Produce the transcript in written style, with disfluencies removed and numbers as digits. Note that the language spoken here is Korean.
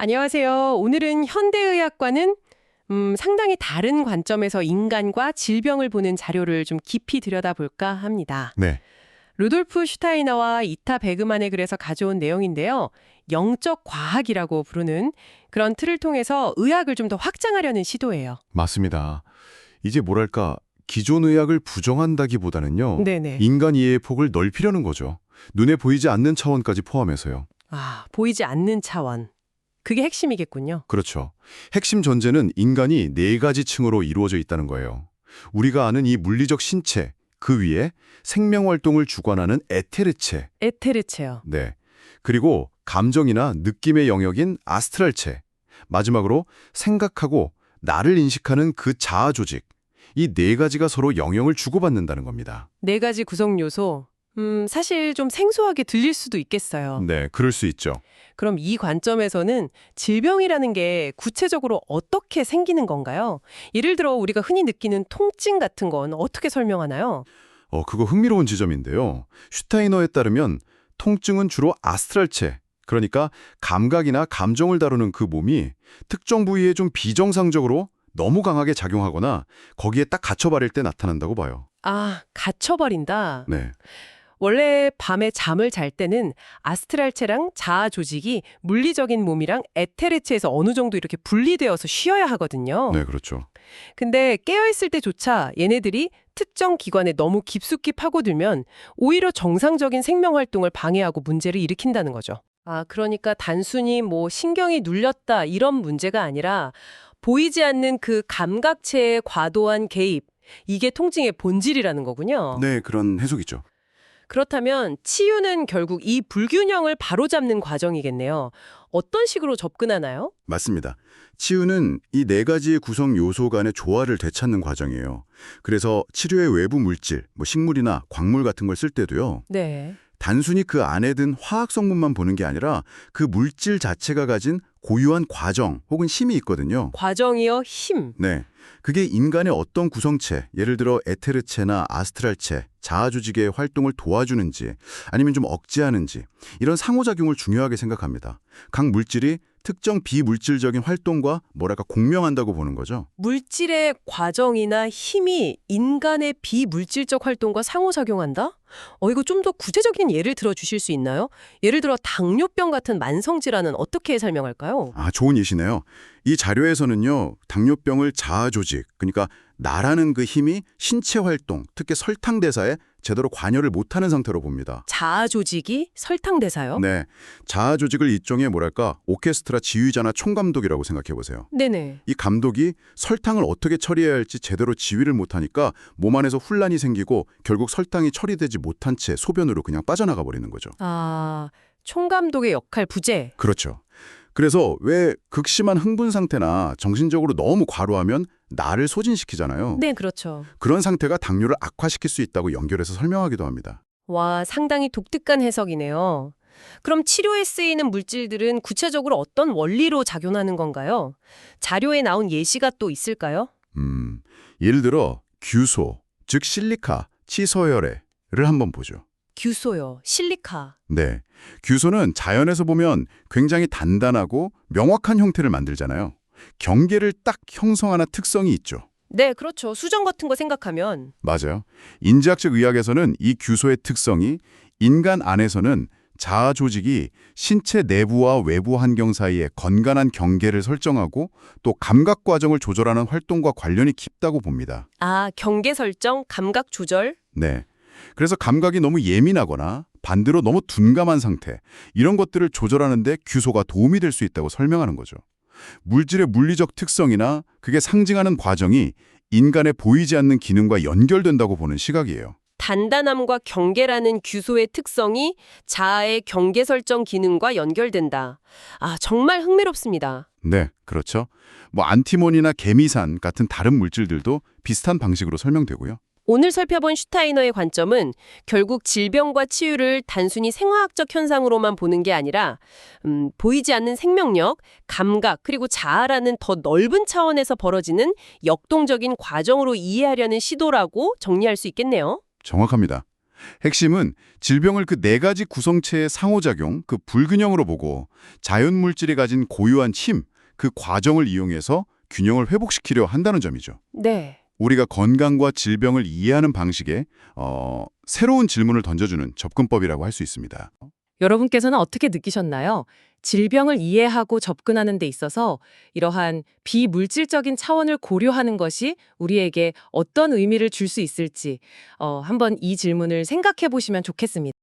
안녕하세요. 오늘은 현대의학과는 상당히 다른 관점에서 인간과 질병을 보는 자료를 좀 깊이 들여다볼까 합니다. 네, 루돌프 슈타이너와 이타 베그만의 글에서 가져온 내용인데요. 영적 과학이라고 부르는 그런 틀을 통해서 의학을 좀 더 확장하려는 시도예요. 맞습니다. 이제 뭐랄까, 기존 의학을 부정한다기보다는요, 네네. 인간 이해의 폭을 넓히려는 거죠. 눈에 보이지 않는 차원까지 포함해서요. 보이지 않는 차원. 그게 핵심이겠군요. 그렇죠. 핵심 전제는 인간이 네 가지 층으로 이루어져 있다는 거예요. 우리가 아는 이 물리적 신체, 그 위에 생명활동을 주관하는 에테르체, 에테르체요. 네. 그리고 감정이나 느낌의 영역인 아스트랄체, 마지막으로 생각하고 나를 인식하는 그 자아 조직, 이 네 가지가 서로 영향을 주고받는다는 겁니다. 네 가지 구성 요소. 사실 좀 생소하게 들릴 수도 있겠어요. 네, 그럴 수 있죠. 그럼 이 관점에서는 질병이라는 게 구체적으로 어떻게 생기는 건가요? 예를 들어 우리가 흔히 느끼는 통증 같은 건 어떻게 설명하나요? 그거 흥미로운 지점인데요. 슈타이너에 따르면 통증은 주로 아스트랄체, 그러니까 감각이나 감정을 다루는 그 몸이 특정 부위에 좀 비정상적으로 너무 강하게 작용하거나 거기에 딱 갇혀버릴 때 나타난다고 봐요. 갇혀버린다. 네, 원래 밤에 잠을 잘 때는 아스트랄체랑 자아 조직이 물리적인 몸이랑 에테르체에서 어느 정도 이렇게 분리되어서 쉬어야 하거든요. 네, 그렇죠. 근데 깨어있을 때조차 얘네들이 특정 기관에 너무 깊숙이 파고들면 오히려 정상적인 생명 활동을 방해하고 문제를 일으킨다는 거죠. 그러니까 단순히 뭐 신경이 눌렸다 이런 문제가 아니라 보이지 않는 그 감각체의 과도한 개입, 이게 통증의 본질이라는 거군요. 네, 그런 해석이죠. 그렇다면 치유는 결국 이 불균형을 바로잡는 과정이겠네요. 어떤 식으로 접근하나요? 맞습니다. 치유는 이 네 가지의 구성 요소 간의 조화를 되찾는 과정이에요. 그래서 치료의 외부 물질, 뭐 식물이나 광물 같은 걸 쓸 때도요. 네. 단순히 그 안에 든 화학 성분만 보는 게 아니라 그 물질 자체가 가진 고유한 과정 혹은 힘이 있거든요. 과정이요, 힘. 네. 그게 인간의 어떤 구성체, 예를 들어 에테르체나 아스트랄체, 자아 조직의 활동을 도와주는지 아니면 좀 억제하는지 이런 상호작용을 중요하게 생각합니다. 각 물질이 특정 비물질적인 활동과 뭐랄까 공명한다고 보는 거죠. 물질의 과정이나 힘이 인간의 비물질적 활동과 상호작용한다? 이거 좀 더 구체적인 예를 들어 주실 수 있나요? 예를 들어 당뇨병 같은 만성 질환은 어떻게 설명할까요? 좋은 예시네요. 이 자료에서는요, 당뇨병을 자아 조직, 그러니까 나라는 그 힘이 신체 활동, 특히 설탕 대사에 제대로 관여를 못하는 상태로 봅니다. 자아 조직이 설탕 대사요? 네, 자아 조직을 일종의 뭐랄까 오케스트라 지휘자나 총감독이라고 생각해 보세요. 네네. 이 감독이 설탕을 어떻게 처리해야 할지 제대로 지휘를 못하니까 몸 안에서 혼란이 생기고 결국 설탕이 처리되지 못한 채 소변으로 그냥 빠져나가 버리는 거죠. 총감독의 역할 부재. 그렇죠. 그래서 왜 극심한 흥분 상태나 정신적으로 너무 과로하면 나를 소진시키잖아요. 네, 그렇죠. 그런 상태가 당뇨를 악화시킬 수 있다고 연결해서 설명하기도 합니다. 와, 상당히 독특한 해석이네요. 그럼 치료에 쓰이는 물질들은 구체적으로 어떤 원리로 작용하는 건가요? 자료에 나온 예시가 또 있을까요? 예를 들어 규소, 즉 실리카, 치서열해를 한번 보죠. 규소요, 실리카. 네, 규소는 자연에서 보면 굉장히 단단하고 명확한 형태를 만들잖아요. 경계를 딱 형성하는 특성이 있죠. 네, 그렇죠. 수정 같은 거 생각하면. 맞아요. 인지학적 의학에서는 이 규소의 특성이 인간 안에서는 자아 조직이 신체 내부와 외부 환경 사이에 건강한 경계를 설정하고 또 감각 과정을 조절하는 활동과 관련이 깊다고 봅니다. 경계 설정, 감각 조절. 네. 그래서 감각이 너무 예민하거나 반대로 너무 둔감한 상태, 이런 것들을 조절하는 데 규소가 도움이 될 수 있다고 설명하는 거죠. 물질의 물리적 특성이나 그게 상징하는 과정이 인간의 보이지 않는 기능과 연결된다고 보는 시각이에요. 단단함과 경계라는 규소의 특성이 자아의 경계 설정 기능과 연결된다. 정말 흥미롭습니다. 네, 그렇죠. 안티몬이나 개미산 같은 다른 물질들도 비슷한 방식으로 설명되고요. 오늘 살펴본 슈타이너의 관점은 결국 질병과 치유를 단순히 생화학적 현상으로만 보는 게 아니라 보이지 않는 생명력, 감각, 그리고 자아라는 더 넓은 차원에서 벌어지는 역동적인 과정으로 이해하려는 시도라고 정리할 수 있겠네요. 정확합니다. 핵심은 질병을 그 네 가지 구성체의 상호작용, 그 불균형으로 보고 자연 물질이 가진 고유한 힘, 그 과정을 이용해서 균형을 회복시키려 한다는 점이죠. 네. 우리가 건강과 질병을 이해하는 방식에 새로운 질문을 던져주는 접근법이라고 할 수 있습니다. 여러분께서는 어떻게 느끼셨나요? 질병을 이해하고 접근하는 데 있어서 이러한 비물질적인 차원을 고려하는 것이 우리에게 어떤 의미를 줄 수 있을지 한번 이 질문을 생각해 보시면 좋겠습니다.